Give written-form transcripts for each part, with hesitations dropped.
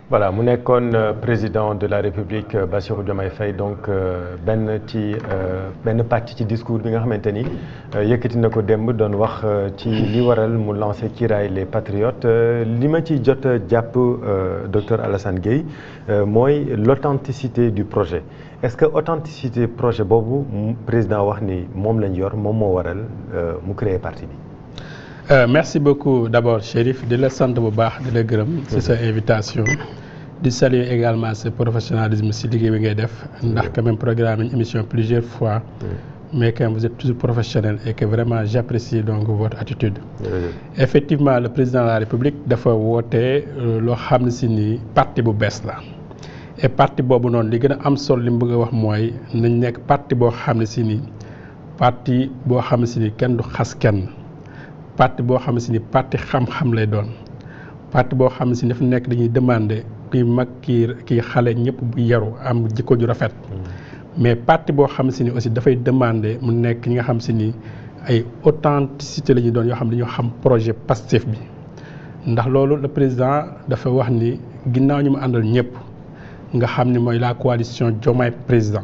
voilà mu nekkoon président de la République Bassirou Diomaye Faye donc benn pàcc ci discours bi nga xamante ni yëkkati na ko démb doon wax ci li waral mu lancé kiiraay les patriotes li ma ci jot jàpp docteur Alassane Gueye mooy l'authenticité du projet est-ce que authenticité projet boobu président wax ni moom lañ yor moom moo waral mu créer parti bi. Merci beaucoup d'abord Chérif di la sant bu baax di la gërëm ci sa invitation di saluer également ce professionnalisme ci liggéey bi ngay def ndax quand même programme une émission plusieurs fois mais quand vous êtes toujours professionnel et que vraiment j'apprécie donc votre attitude. Effectivement le président de la République dafa woote loo xam ne ci ni parti bu bees la et parti boobu noonu li gën a am solo li mu bëgg a wax mooy nañ nekk parti boo xam ne ci ni parti boo xam ne ci ni kenn du xas kenn. parti boo xam ne ni parti xam-xam lay doon parti boo xam ne si dafa nekk dañuy demander kii mag kii xale ñëpp bu yaru am jikko ju rafet mais parti boo xam ne ni aussi dafay demander mu nekk ñi nga xam si ni ay authenticité la ñuy doon yoo xam ne dañoo xam projet Pastef bi ndax loolu le président dafa wax ni ginnaaw ñu mu àndal ñëpp nga xam ni mooy la coalition Diomaye président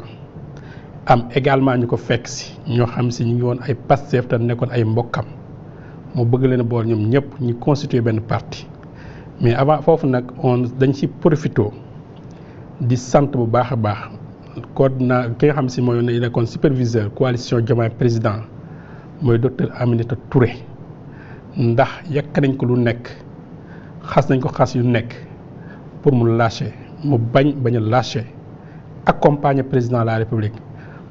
am également ñu ko fekk si ñoo xam si ñu ngi woon ay Pastef te nekkoon ay mbokkam mu bëgg leen bool ñoom ñëpp ñu constituer benn parti mais avant foofu nag dañ ci profito di sant bu baax a baax coordinateur ki nga xam si mooy nekkoon superviseur coalition Diomaye président mooy docteur Aminata Touré ndax yàq nañ ko lu nekk xas nañ ko xas yu nekk pour mu lâcher mu bañ a lâcher accompagner président de la République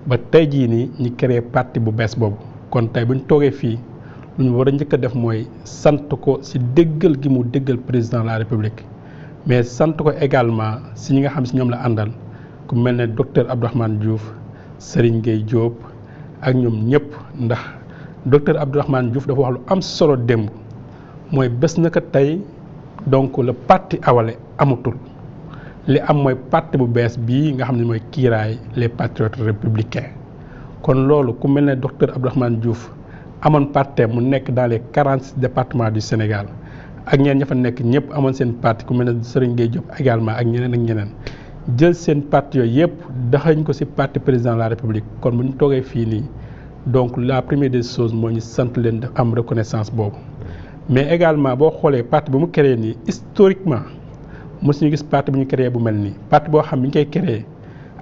ba tey jii nii ñu créer parti bu bees boobu kon tey bu ñu toogee fii. lu ñu war a njëkk a def mooy sant ko ci déggal gi mu déggal président de la République mais sant ko également ci ñi nga xam ci ñoom la àndal ku mel ne docteur Abdourahmane Diouf Serigne Gueye Diop ak ñoom ñëpp ndax docteur Abdourahmane Diouf dafa wax lu am solo démb mooy bés na ko tey donc le parti awale amatul li am mooy parti bu bees bii nga xam ne mooy kiiraay les patriotes républicains kon loolu ku mel ne docteur Abdourahmane Diouf amoon parti mu nekk dans les 46 départements du Sénégal ak ñeneen ña fa nekk ñëpp amoon seen parti ku mel ne Serigne Gueye Diop également ak ñeneen ak ñeneen jël seen parti yooyu yëpp daxañ ko ci parti président de la République kon bu ñu toogee fii nii donc la première des choses moo ñu sant leen def am reconnaissance boobu mais également boo xoolee parti bu mu créé nii historiquement mosuñu gis parti bu ñu créé bu mel nii parti boo xam bi ñu koy créé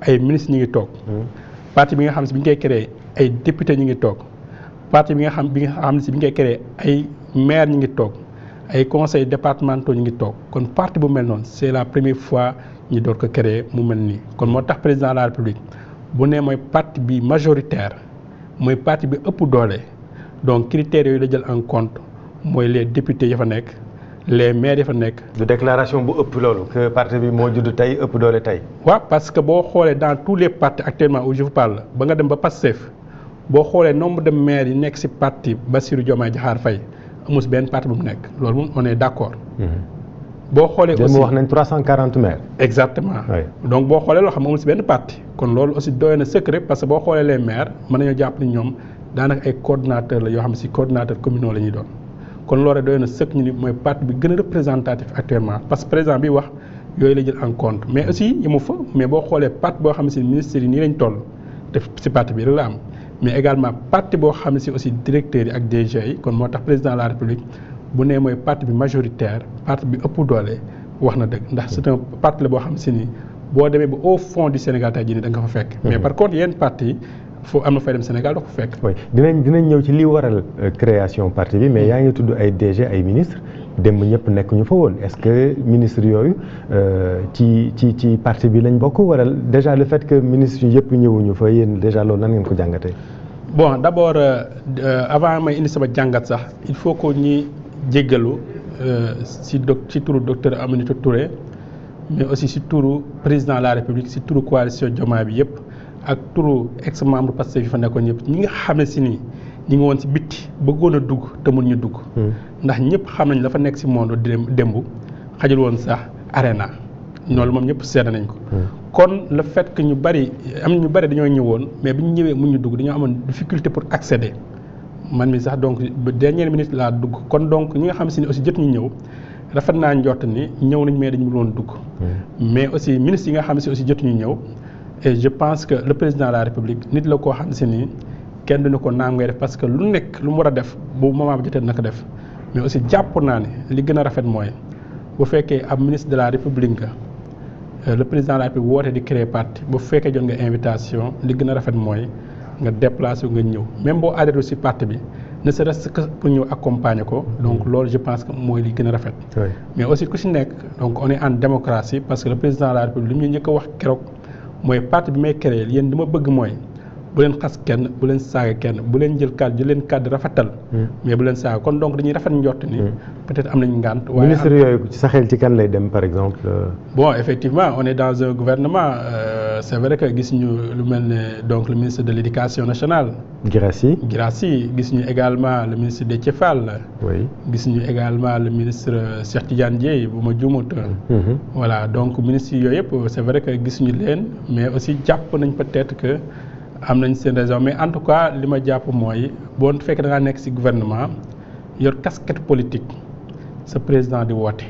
ay ministres ñu ngi toog parti bi nga xam si bi ñu koy créé ay députés ñu ngi toog parti bi nga xam ne si bi ngay créé ay maire ñu ngi toog ay conseils départementaux ñu ngi toog kon parti bu mel noonu c'est la première fois ñu door ko créé mu mel nii kon moo tax président de la République bu ne mooy parti bi majoritaire mooy parti bi ëpp doole donc critères yooyu la jël en compte mooy les députés ya fa nekk les maires ya fa nekk. du déclaration bu ëpp loolu que parti bi moo judd tey ëpp doole tey. waaw parce que boo xoolee dans tous les partis actuellement où je vous parle ba nga dem ba Pastef boo xoolee nombre de maires yi nekk ci parti Bassirou Diomaye Diakhar Faye amul ci benn parti bu mu nekk loolu moom on est d'accord. boo xoolee aussi wax nañ 340 maires. exactement oui. Donc boo xoolee loo xam amul ci benn parti kon loolu aussi doy na secret parce que boo xoolee les maires mën nañoo jàpp ni ñoom daanaka ay coordonnateurs la yoo xam ci coordonnateurs communaux la ñuy doon kon loolu doy na sëkk ñu ni mooy parti bi gën a représentatif actuellement parce que président bi wax yooyu la jël en compte mais aussi yemu fa mais boo xoolee parti boo xam ne ci ministère yi nii lañ toll def ci parti bi rek la am. mais également parti boo xam ne ci aussi directeurs yi ak DG yi kon moo tax président de la République bu nee mooy parti bi majoritaire parti bi ëpp doole wax na dëgg ndax c'est un parti la boo xam ne ci ni boo demee ba au fond du Sénégal tey jii nii da nga fa fekk. mais par contre yenn parti yi foo am na fay dem Sénégal da ko fekk. oui dinañ ñëw ci li waral création parti bi mais yaa ngi tudd ay DG ay ministres démb ñëpp nekk ñu fa woon est-ce que ministres yooyu ci parti bi lañ bokk waral déjà le fait que ministres yi yëpp ñëwuñu fa yéen déjà loolu nan ngeen ko jàngatee. bon d'abord avant may indi sama jàngat sax il faut que ñi jéggalu ci turu docteur Aminata Touré mais aussi ci turu président de la République ci turu coalition Diomaye bi yëpp ak turu ex membre Pastef yi fa nekkoon ñëpp ñi nga xam ne ci nii ñi ngi woon ci bitti bëggoon a dugg te mënuñu dugg. ndax ñëpp xam nañ dafa nekk ci monde démb xajul woon sax arena loolu moom ñëpp seet nañ ko. kon le fait que ñu bari dañoo ñëwoon mais bi ñu ñëwee mun ñu dugg dañoo amoon difficulté pour accéder man mi sax donc dernière minute laa dugg kon donc ñi nga xam si ne aussi jot ñu ñëw rafet naa njort ni ñëw nañ mais dañu mënoon dugg. mais aussi ministre yi nga xam ne si aussi jotuñu ñëw et je pense que le président de la république nit la koo xam si ni kenn duñu ko naam ngay def parce que lu nekk lu mu war a def bu moment bi jotee naka def mais aussi jàpp naa ne li gën a rafet mooy bu fekkee ab ministre de la république nga le président de la république woote di créer parti bu fekkee jot nga invitation li gën a rafet mooy nga déplacé wu nga ñëw même boo adhéré si parti bi ne serait-ce que pour ñëw accompagner ko donc loolu je pense que mooy li gën a rafet. mais aussi ku si nekk donc on est en démocratie parce que le président de la république li mu ñu njëkk a wax keroog mooy parti bi may créé yéen li ma bëgg mooy bu leen xas kenn bu leen saaga kenn bu leen jël kàddu rafetal. mais bu leen saaga kon donc dañuy rafet njort ni. peut-être am nañ ngànt. waaye ministre yooyu ci sa xel ci kan lay dem par exemple. bon effectivement on est dans un gouvernement c'est vrai que gis ñu lu mel ne donc le ministre de l'éducation nationale. Guirassy gis ñu également le ministre Déthié Fall. oui gis ñu également le ministre Cheikh Tidiane Dièye bu ma juumut. voilà donc ministres yooyu yëpp c'est vrai que gis ñu leen mais aussi jàpp nañ peut-être que. am nañ seen raison mais en tout cas li ma jàpp mooy boo fekkee da ngaa nekk ci gouvernement yor casquette politique sa président di woote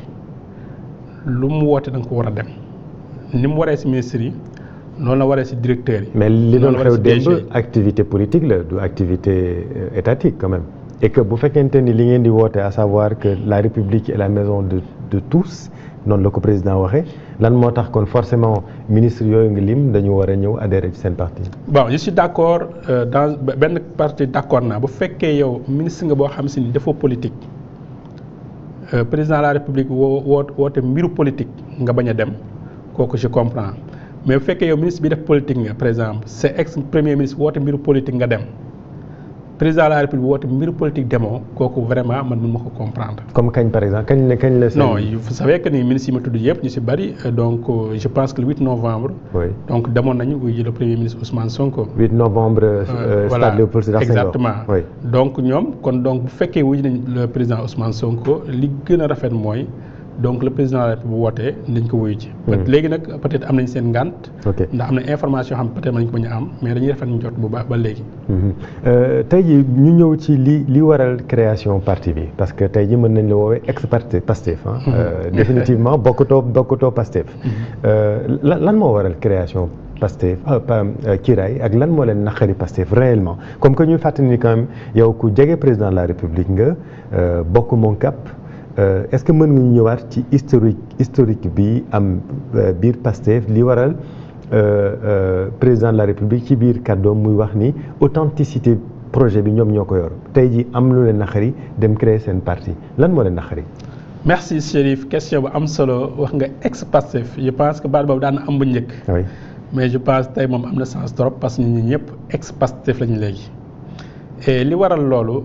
lu mu woote da nga ko war a dem ni mu waree ci ministres yi noonu la waree ci directeurs yi. mais li doon xew démb activité politique la du activité étatique quand même et que bu fekkente ni li ngeen di woote à savoir que la République est la maison de tous noonu la ko président waxee lan moo tax kon forcément ministre yooyu nga lim dañu war a ñëw adhérer ci seen parti. bon je suis d'accord dans benn parti d'accord naa bu fekkee yow ministre nga boo xam si ni dafa politique président de la république woote mbiru politique nga bañ a dem kooku je comprends mais bu fekkee yow ministre bi def politique nga par exemple c'est ex premier ministre woote mbiru politique nga dem. président de la république woote mbiru politique demoo kooku vraiment man mën ma ko comprendre. comme kañ par exemple kañ la. non vous savez que ni ministres yi ma tudd yëpp ñu ci bari donc je pense que le 8 novembre. oui donc demoon nañu wuyu ji le premier ministre Ousmane Sonko. 8 novembre. stade Léopold Sédar Senghor exactement. oui donc ñoom kon donc bu fekkee wuyu nañ le président Ousmane Sonko li gën a rafet mooy. donc le président de la République bu wootee dañ ko wuyu ci. léegi nag peut-être am nañ seen ngànt. ndax am na information yoo xam peut-être mën nañ ko bañ a am mais dañuy rafet ñu jot bu baax ba léegi. tey jii ñu ñëw ci li waral création parti bi parce que tey jii mën nañ la woowee ex-parti Pastef définitivement bokkutoo Pastef. lan moo waral création Pastef Kiraay ak lan moo leen naqari Pastef réellement comme que ñuy fàttali ni quand même yow ku jege président de la République nga bokk Moncap. est-ce que mën nga ñu ñëwaat ci historique bi am biir Pastef li waral président de la République ci biir kàddoom muy wax ni authenticité projet bi ñoom ñoo ko yor tey ji am lu leen naqari dem créer seen parti lan moo leen naqari. merci Chérif question bu am solo wax nga ex Pastef je pense que baat boobu daan am bu njëkk. oui mais je pense tey moom am na sens trop parce que ñun ñëpp ex Pastef lañu léegi et li waral loolu.